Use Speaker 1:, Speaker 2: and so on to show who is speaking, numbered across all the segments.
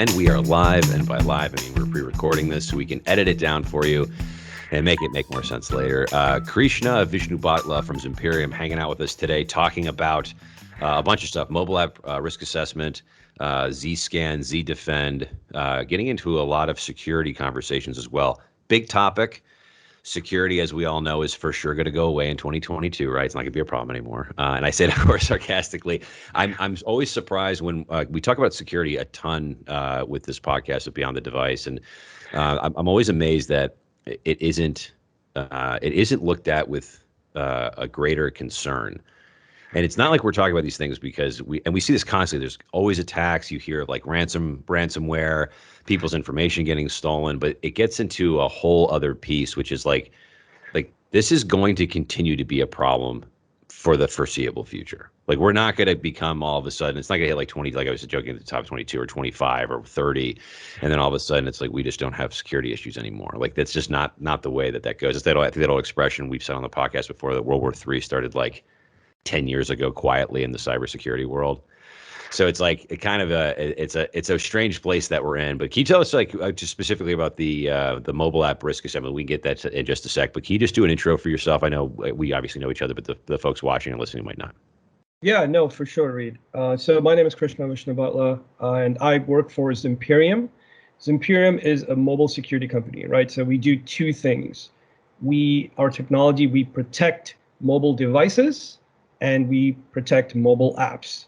Speaker 1: And we are live, and by live, I mean we're pre-recording this so we can edit it down for you and make it make more sense later. Krishna Vishnubhotla from Zimperium hanging out with us today, talking about a bunch of stuff: mobile app risk assessment, Zscan, Zdefend, getting into a lot of security conversations as well. Big topic. Security, as we all know, is for sure going to go away in 2022, right? It's not going to be a problem anymore. And I say that, of course, sarcastically. I'm always surprised when we talk about security a ton with this podcast of Beyond the Device, and I'm always amazed that it isn't looked at with a greater concern. And it's not like we're talking about these things because we see this constantly. There's always attacks. You hear of like ransomware, people's information getting stolen, but it gets into a whole other piece, which is like this is going to continue to be a problem for the foreseeable future. Like we're not going to become all of a sudden, it's not going to hit like 20, like I was joking at the top 22 or 25 or 30. And then all of a sudden it's like, we just don't have security issues anymore. Like that's just not the way that goes. It's that old expression we've said on the podcast before, that World War III started like 10 years ago quietly in the cybersecurity world. So it's like it's a strange place that we're in. But can you tell us just specifically about the mobile app risk assessment? We can get that in just a sec. But can you just do an intro for yourself? I know we obviously know each other, but the folks watching and listening might not.
Speaker 2: Yeah, no, for sure, Reid. So my name is Krishna Vishnubhotla, and I work for Zimperium. Zimperium is a mobile security company, right? So we do two things. Our technology, we protect mobile devices and we protect mobile apps,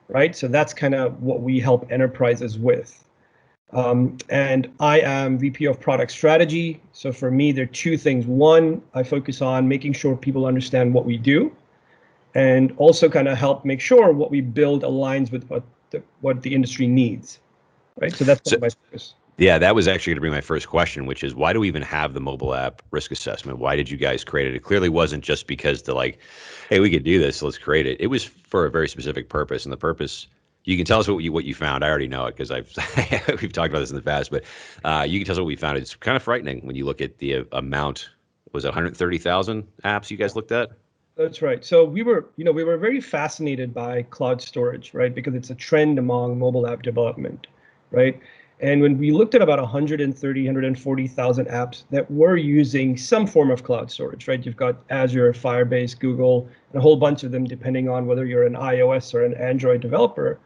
Speaker 2: right? So that's kind of what we help enterprises with. And I am VP of Product Strategy. So for me, there are two things. One, I focus on making sure people understand what we do, and also kind of help make sure what we build aligns with what the industry needs, right? So that's my focus.
Speaker 1: Yeah, that was actually going to be my first question, which is why do we even have the mobile app risk assessment? Why did you guys create it? It clearly wasn't just because hey, we could do this, so let's create it. It was for a very specific purpose, and the purpose, you can tell us what you found. I already know it because we've talked about this in the past, but you can tell us what we found. It's kind of frightening when you look at the amount. Was it 130,000 apps you guys looked at?
Speaker 2: That's right. So we were very fascinated by cloud storage, right? Because it's a trend among mobile app development, right? And when we looked at about 140,000 apps that were using some form of cloud storage, right? You've got Azure, Firebase, Google, and a whole bunch of them, depending on whether you're an iOS or an Android developer.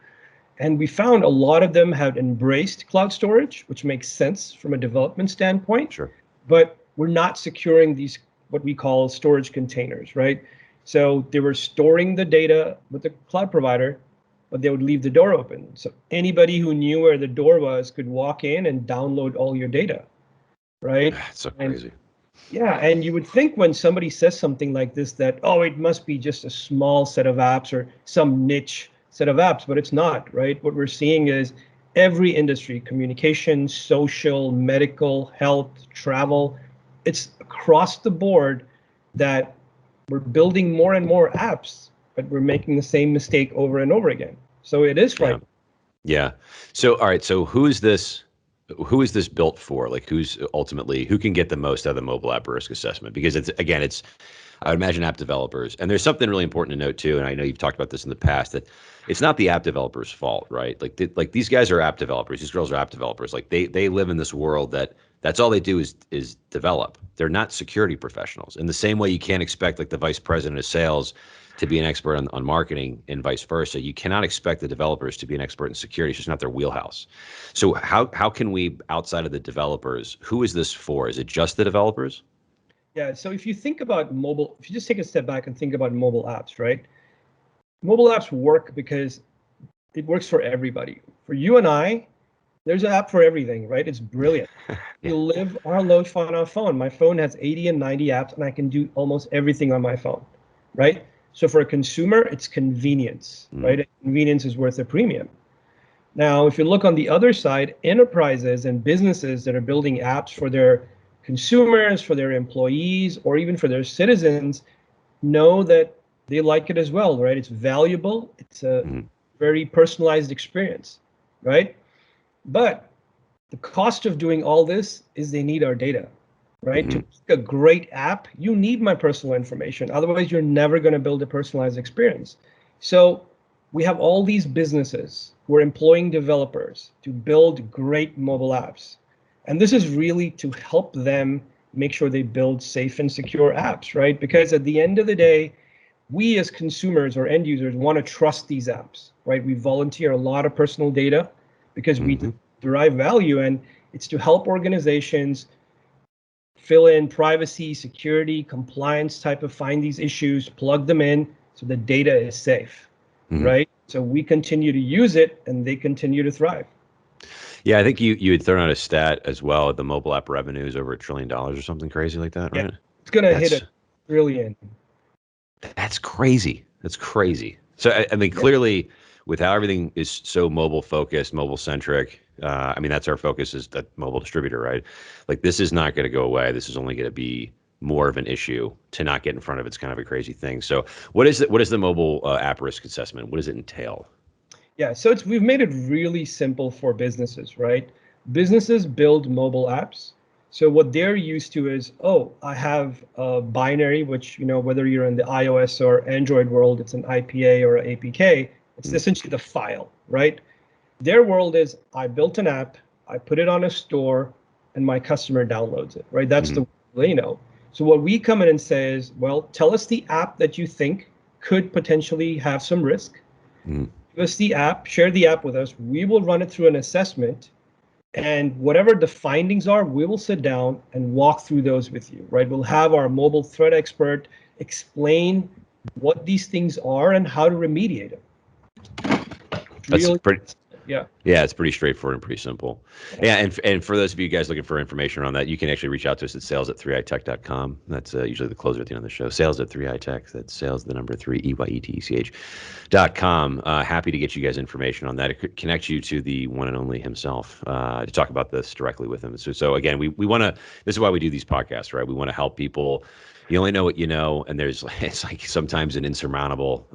Speaker 2: And we found a lot of them have embraced cloud storage, which makes sense from a development standpoint.
Speaker 1: Sure.
Speaker 2: But we're not securing these, what we call storage containers, right? So they were storing the data with the cloud provider, but they would leave the door open. So anybody who knew where the door was could walk in and download all your data, right?
Speaker 1: That's so crazy.
Speaker 2: Yeah, and you would think when somebody says something like this that, oh, it must be just a small set of apps or some niche set of apps, but it's not, right? What we're seeing is every industry, communication, social, medical, health, travel, it's across the board that we're building more and more apps, but we're making the same mistake over and over again. So it is frightening.
Speaker 1: Yeah. So, all right. So who is this built for? Like who can get the most out of the mobile app risk assessment? Because I would imagine app developers. And there's something really important to note too. And I know you've talked about this in the past, that it's not the app developers' fault, right? Like these guys are app developers. These girls are app developers. Like they live in this world that's all they do is develop. They're not security professionals. In the same way you can't expect like the vice president of sales to be an expert on marketing and vice versa. You cannot expect the developers to be an expert in security. It's just not their wheelhouse. So how can we, outside of the developers, who is this for? Is it just the developers?
Speaker 2: Yeah, so if you think about mobile, if you just take a step back and think about mobile apps, right? Mobile apps work because it works for everybody. For you and I, there's an app for everything, right? It's brilliant. Yeah. You live our life on our phone. My phone has 80 and 90 apps, and I can do almost everything on my phone, right? So for a consumer, it's convenience, right? And convenience is worth a premium. Now, if you look on the other side, enterprises and businesses that are building apps for their consumers, for their employees, or even for their citizens, know that they like it as well, right? It's valuable. It's a very personalized experience, right? But the cost of doing all this is they need our data, right? To make a great app, you need my personal information. Otherwise, you're never going to build a personalized experience. So we have all these businesses who are employing developers to build great mobile apps. And this is really to help them make sure they build safe and secure apps, right? Because at the end of the day, we as consumers or end users want to trust these apps, right? We volunteer a lot of personal data because we derive value, and it's to help organizations fill in privacy, security, compliance type of find these issues, plug them in so the data is safe, right? So we continue to use it and they continue to thrive.
Speaker 1: Yeah, I think you had thrown out a stat as well. The mobile app revenue is over $1 trillion or something crazy like that, right?
Speaker 2: Yeah, it's going to hit $1 trillion.
Speaker 1: That's crazy. That's crazy. So, I mean, clearly, with how everything is so mobile focused, mobile centric, I mean, that's our focus is that mobile distributor, right? Like, this is not going to go away. This is only going to be more of an issue to not get in front of. It's kind of a crazy thing. So, what is the mobile app risk assessment? What does it entail?
Speaker 2: Yeah, so we've made it really simple for businesses, right? Businesses build mobile apps. So what they're used to is, oh, I have a binary, which, whether you're in the iOS or Android world, it's an IPA or an APK. It's essentially the file, right? Their world is, I built an app, I put it on a store, and my customer downloads it, right? That's the they know. So what we come in and say is, well, tell us the app that you think could potentially have some risk. Give us the app, share the app with us. We will run it through an assessment. And whatever the findings are, we will sit down and walk through those with you, right? We'll have our mobile threat expert explain what these things are and how to remediate them.
Speaker 1: That's pretty.
Speaker 2: Yeah.
Speaker 1: Yeah, it's pretty straightforward and pretty simple. Yeah, and for those of you guys looking for information on that, you can actually reach out to us at sales@3itech.com. That's usually the closer at the end of the show. Sales@3itech. That's sales, the number 3, EYETECH.com. Happy to get you guys information on that. It could connect you to the one and only himself to talk about this directly with him. So again, we want to, this is why we do these podcasts, right? We want to help people. You only know what you know, and it's like sometimes an insurmountable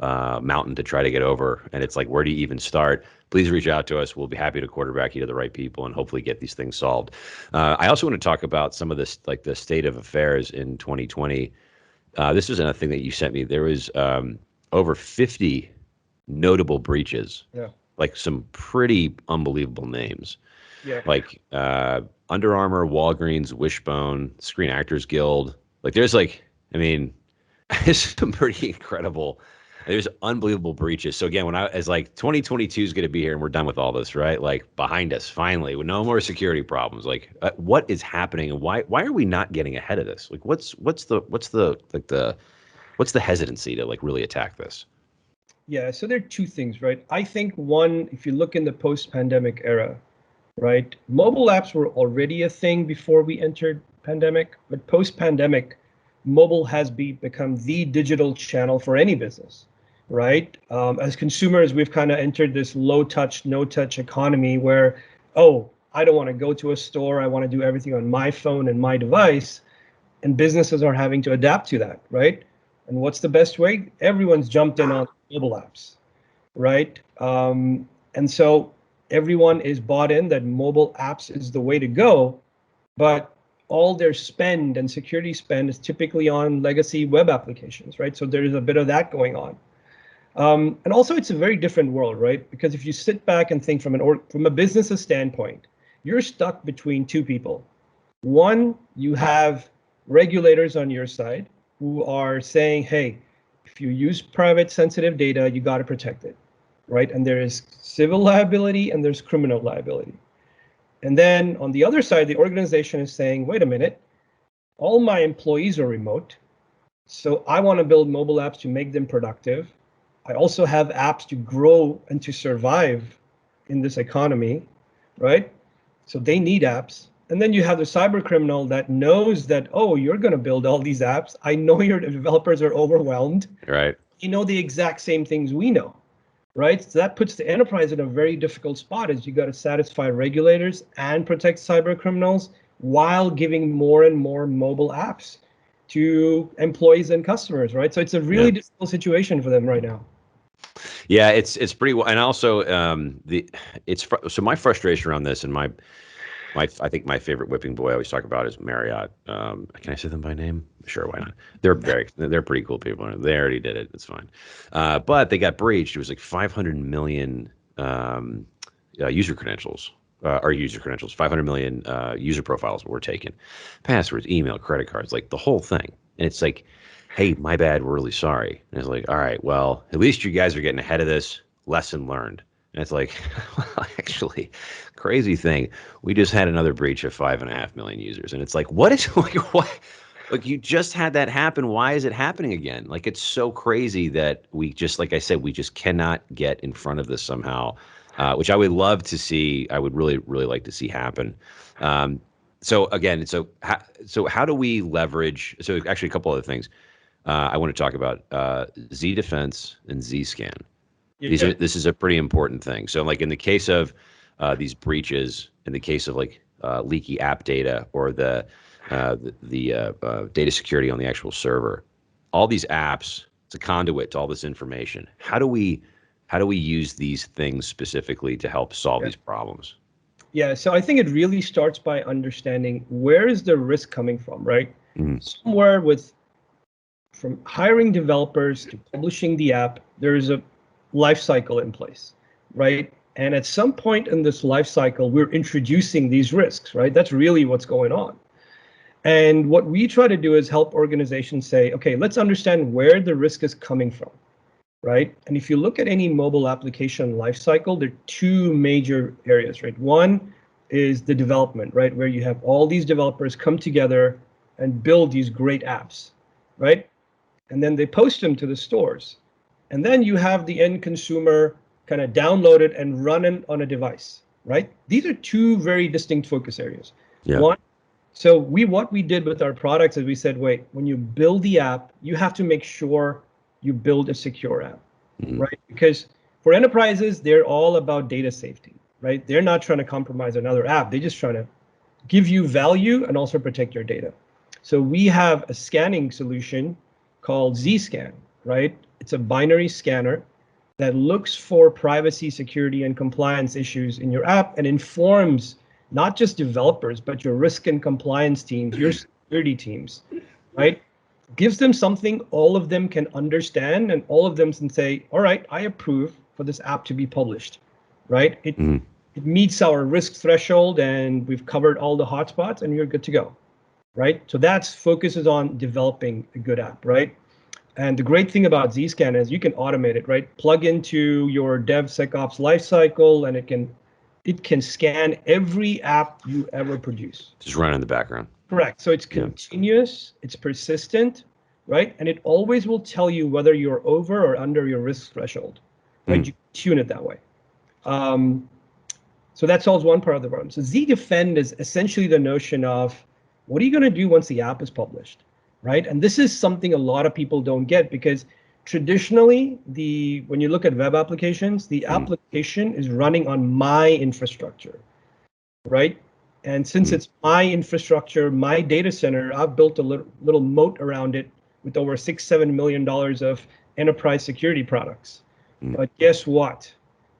Speaker 1: mountain to try to get over, and it's like, where do you even start? Please reach out to us. We'll be happy to quarterback you to the right people and hopefully get these things solved. I also want to talk about some of this, like the state of affairs in 2020. This was another thing that you sent me. There was over 50 notable breaches, like some pretty unbelievable names, like Under Armour, Walgreens, Wishbone, Screen Actors Guild. Like there's there's some pretty incredible, there's unbelievable breaches. So again, as like 2022 is going to be here and we're done with all this, right? Like behind us, finally, with no more security problems. Like what is happening and why are we not getting ahead of this? Like what's the hesitancy to like really attack this?
Speaker 2: Yeah, so there are two things, right? I think one, if you look in the post-pandemic era, right, mobile apps were already a thing before we entered pandemic, but post-pandemic, mobile has become the digital channel for any business, right? As consumers, we've kind of entered this low touch, no touch economy where, oh, I don't want to go to a store. I want to do everything on my phone and my device. And businesses are having to adapt to that, right? And what's the best way? Everyone's jumped in on mobile apps, right? And so everyone is bought in that mobile apps is the way to go, but all their spend and security spend is typically on legacy web applications, right? So there is a bit of that going on. And also it's a very different world, right? Because if you sit back and think from a business standpoint, you're stuck between two people. One, you have regulators on your side who are saying, hey, if you use private sensitive data, you got to protect it, right? And there is civil liability and there's criminal liability. And then on the other side, the organization is saying, wait a minute, all my employees are remote. So I want to build mobile apps to make them productive. I also have apps to grow and to survive in this economy, right? So they need apps. And then you have the cyber criminal that knows that, oh, you're going to build all these apps. I know your developers are overwhelmed.
Speaker 1: Right.
Speaker 2: You know the exact same things we know. Right, so that puts the enterprise in a very difficult spot. Is you got to satisfy regulators and protect cyber criminals while giving more and more mobile apps to employees and customers. Right, so it's a really difficult situation for them right now.
Speaker 1: Yeah, it's pretty. And also so my frustration around this and I think my favorite whipping boy I always talk about is Marriott. Can I say them by name? Sure, why not? They're pretty cool people. They already did it. It's fine. But they got breached. It was like 500 million user credentials. Our user credentials, 500 million user profiles were taken, passwords, email, credit cards, like the whole thing. And it's like, hey, my bad, we're really sorry. And it's like, all right, well, at least you guys are getting ahead of this. Lesson learned. And it's like, well, actually, crazy thing. We just had another breach of 5.5 million users. And it's like, what is, like, what? Like, you just had that happen. Why is it happening again? Like, it's so crazy that we just, like I said, we just cannot get in front of this somehow, which I would love to see. I would really, really like to see happen. So again, so how do we leverage? So actually, a couple other things I want to talk about: Z Defense and Zscan. This is a pretty important thing. So, like in the case of these breaches, in the case of like leaky app data or the data security on the actual server, all these apps, it's a conduit to all this information. How do we use these things specifically to help solve these problems?
Speaker 2: Yeah, so I think it really starts by understanding where is the risk coming from, right? Somewhere from hiring developers to publishing the app, there is a life cycle in place, right? And at some point in this life cycle, we're introducing these risks, right? That's really what's going on. And what we try to do is help organizations say, okay, let's understand where the risk is coming from, right? And if you look at any mobile application lifecycle, there are two major areas, right? One is the development, right? Where you have all these developers come together and build these great apps, right? And then they post them to the stores. And then you have the end consumer kind of download it and run it on a device, right? These are two very distinct focus areas.
Speaker 1: Yeah.
Speaker 2: One, so what we did with our products is we said, wait, when you build the app, you have to make sure you build a secure app, right? Because for enterprises, they're all about data safety, right? They're not trying to compromise another app. They're just trying to give you value and also protect your data. So we have a scanning solution called Zscan, right? It's a binary scanner that looks for privacy, security, and compliance issues in your app and informs not just developers, but your risk and compliance teams, your security teams, right? Gives them something all of them can understand and all of them can say, all right, I approve for this app to be published, right? It meets our risk threshold and we've covered all the hotspots and you're good to go, right? So that's focuses on developing a good app, right? And the great thing about Zscan is you can automate it, right? Plug into your DevSecOps lifecycle, and it can scan every app you ever produce.
Speaker 1: Just run in the background.
Speaker 2: Correct. So it's continuous, it's persistent, right? And it always will tell you whether you're over or under your risk threshold, right? You tune it that way. So that solves one part of the problem. So Z-Defend is essentially the notion of what are you going to do once the app is published? Right? And this is something a lot of people don't get because traditionally, when you look at web applications, the application is running on my infrastructure, right? And since it's my infrastructure, my data center, I've built a little moat around it with over $6-7 million of enterprise security products. But guess what?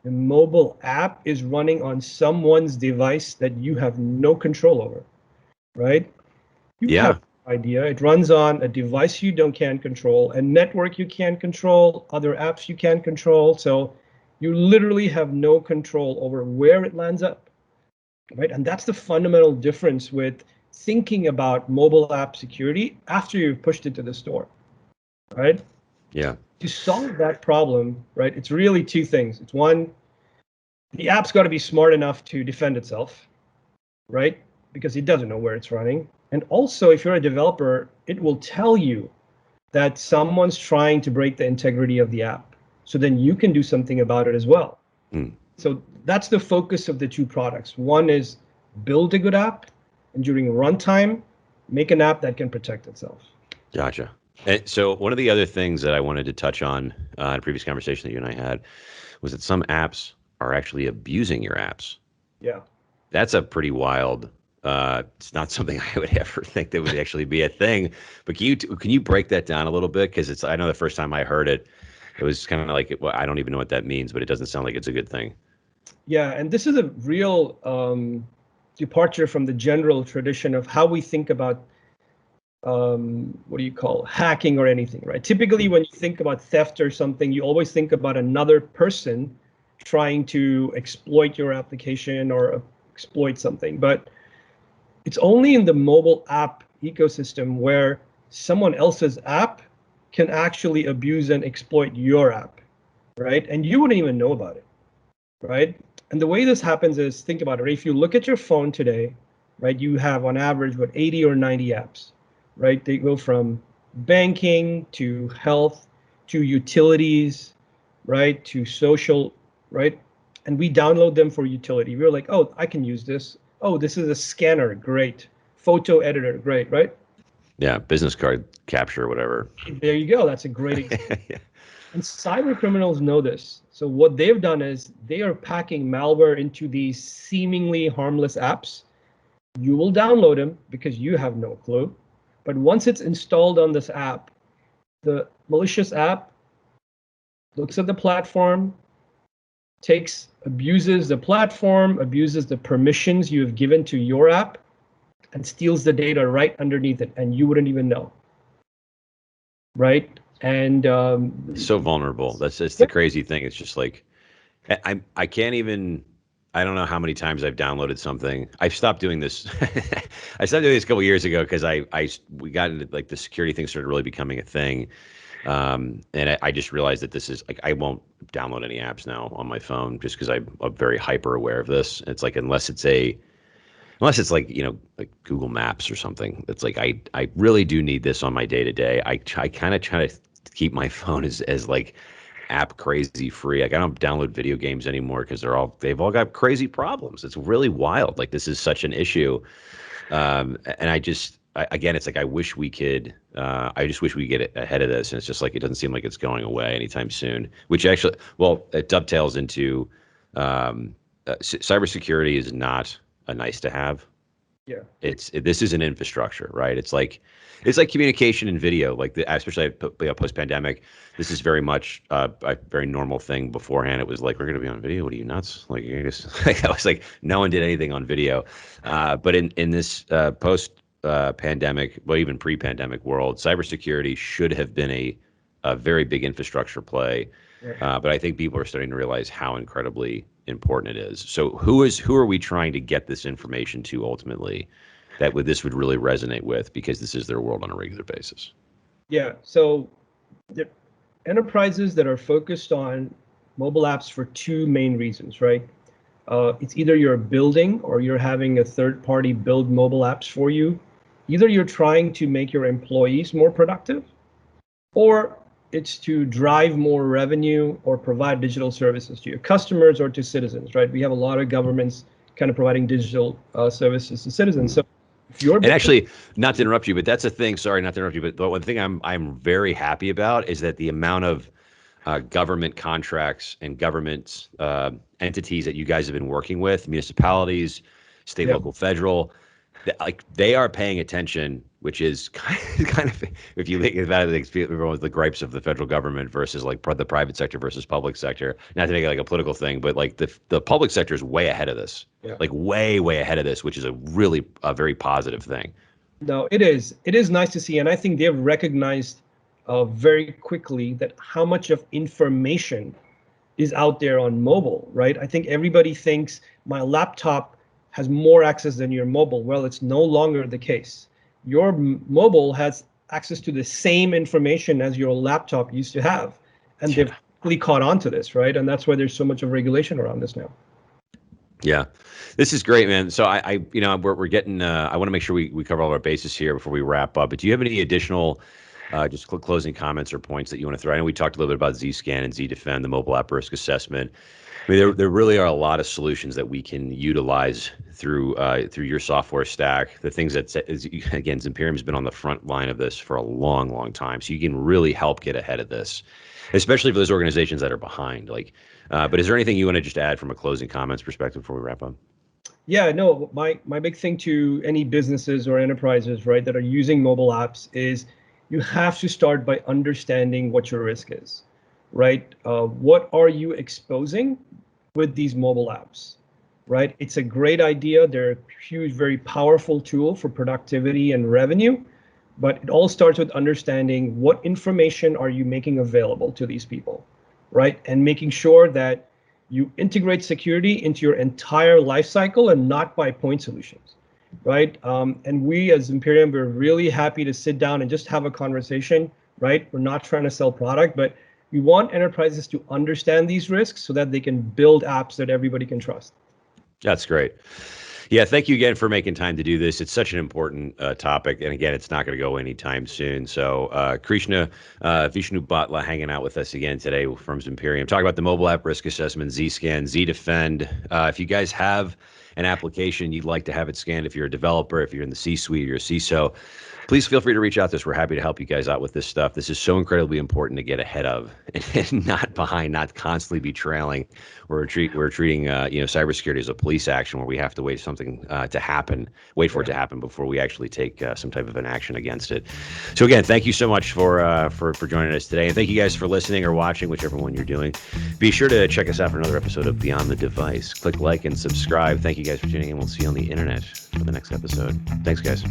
Speaker 2: The mobile app is running on someone's device that you have no control over, right? You have idea. It runs on a device you can't control, a network you can't control, other apps you can't control. So you literally have no control over where it lands up, right? And that's the fundamental difference with thinking about mobile app security after you've pushed it to the store, right?
Speaker 1: Yeah.
Speaker 2: To solve that problem, right, it's really two things. It's one, the app's got to be smart enough to defend itself, right? Because it doesn't know where it's running. And also, if you're a developer, it will tell you that someone's trying to break the integrity of the app. So then you can do something about it as well. So that's the focus of the two products. One is build a good app, and during runtime, make an app that can protect itself.
Speaker 1: Gotcha. And so one of the other things that I wanted to touch on in a previous conversation that you and I had was that some apps are actually abusing your apps.
Speaker 2: Yeah.
Speaker 1: That's a pretty wild. It's not something I would ever think that would actually be a thing. But can you break that down a little bit? Because I know the first time I heard it, it was kind of like, well, I don't even know what that means, but it doesn't sound like it's a good thing.
Speaker 2: Yeah, and this is a real departure from the general tradition of how we think about what do you call hacking or anything, right? Typically, when you think about theft or something, you always think about another person trying to exploit your application or exploit something. But it's only in the mobile app ecosystem where someone else's app can actually abuse and exploit your app, right? And you wouldn't even know about it, right? And the way this happens is, think about it. If you look at your phone today, right, you have on average, 80 or 90 apps, right? They go from banking to health to utilities, right, to social, right? And we download them for utility. We're like, oh, I can use this. Oh, this is a scanner. Great. Photo editor. Great, right?
Speaker 1: Yeah, business card capture, whatever.
Speaker 2: There you go. That's a great example.
Speaker 1: Yeah.
Speaker 2: And cyber criminals know this. So what they've done is they are packing malware into these seemingly harmless apps. You will download them because you have no clue. But once it's installed on this app, the malicious app looks at the platform, abuses the platform, abuses the permissions you have given to your app, and steals the data right underneath it, and you wouldn't even know. Right? And
Speaker 1: so vulnerable. That's just the crazy thing. It's just like I can't even. I don't know how many times I've downloaded something. I've stopped doing this. I stopped doing this a couple years ago because we got into like the security thing started really becoming a thing. And I just realized that this is like, I won't download any apps now on my phone just because I'm very hyper aware of this. It's like, unless it's like, like Google Maps or something, it's like, I really do need this on my day to day. I kind of try to keep my phone as like app crazy free. Like, I don't download video games anymore because they've all got crazy problems. It's really wild. Like, this is such an issue. And again, it's like, I just wish we get ahead of this. And it's just like, it doesn't seem like it's going away anytime soon, which actually, it dovetails into cybersecurity is not a nice to have.
Speaker 2: Yeah.
Speaker 1: This is an infrastructure, right? It's like communication and video, like especially post-pandemic. This is very much a very normal thing. Beforehand, it was like, we're going to be on video. What are you, nuts? Like, you're just like, I was like, no one did anything on video. But in this post-pandemic, well, even pre-pandemic world, cybersecurity should have been a very big infrastructure play. Yeah. But I think people are starting to realize how incredibly important it is. So who are we trying to get this information to ultimately that this would really resonate with, because this is their world on a regular basis?
Speaker 2: Yeah. So the enterprises that are focused on mobile apps for two main reasons, right? It's either you're building or you're having a third party build mobile apps for you. Either you're trying to make your employees more productive, or it's to drive more revenue or provide digital services to your customers or to citizens, right? We have a lot of governments kind of providing digital services to citizens. So if you're
Speaker 1: and actually, not to interrupt you, but that's a thing. Sorry, not to interrupt you, but the one thing I'm very happy about is that the amount of government contracts and government entities that you guys have been working with, municipalities, state, local, federal, like, they are paying attention, which is kind of, if you think about it, everyone with the gripes of the federal government versus like the private sector versus public sector. Not to make it like a political thing, but like the public sector is way ahead of this, like way ahead of this, which is a very positive thing.
Speaker 2: No, it is. It is nice to see, and I think they've recognized very quickly that how much of information is out there on mobile, right? I think everybody thinks my laptop has more access than your mobile. Well, it's no longer the case. Your mobile has access to the same information as your laptop used to have. And they've really caught on to this, right? And that's why there's so much of regulation around this now.
Speaker 1: Yeah, this is great, man. So we're getting, I want to make sure we cover all of our bases here before we wrap up. But do you have any additional just closing comments or points that you want to throw? I know we talked a little bit about Zscan and Zdefend, the mobile app risk assessment. I mean, there really are a lot of solutions that we can utilize through your software stack. The things that, again, Zimperium has been on the front line of this for a long, long time. So you can really help get ahead of this, especially for those organizations that are behind. Like, but is there anything you want to just add from a closing comments perspective before we wrap up?
Speaker 2: Yeah, no, my big thing to any businesses or enterprises, right, that are using mobile apps is you have to start by understanding what your risk is, right? What are you exposing with these mobile apps? right? It's a great idea. They're a huge, very powerful tool for productivity and revenue, but it all starts with understanding what information are you making available to these people, right? And making sure that you integrate security into your entire life cycle and not by point solutions, right? And we as Zimperium, we're really happy to sit down and just have a conversation, right? We're not trying to sell product, but we want enterprises to understand these risks so that they can build apps that everybody can trust.
Speaker 1: That's great. Yeah, thank you again for making time to do this. It's such an important topic, and again, it's not going to go anytime soon. So, Krishna Vishnubhotla hanging out with us again today from Zimperium. Talk about the mobile app risk assessment, Zscan, Zdefend. If you guys have an application you'd like to have it scanned, if you're a developer, if you're in the C-suite, or you're a CISO, please feel free to reach out to us. We're happy to help you guys out with this stuff. This is so incredibly important to get ahead of and not behind, not constantly be trailing. We're treating cybersecurity as a police action where we have to wait something to happen, wait for it to happen before we actually take some type of an action against it. So again, thank you so much for joining us today, and thank you guys for listening or watching, whichever one you're doing. Be sure to check us out for another episode of Beyond the Device. Click like and subscribe. Thank you guys for tuning in. We'll see you on the internet for the next episode. Thanks, guys.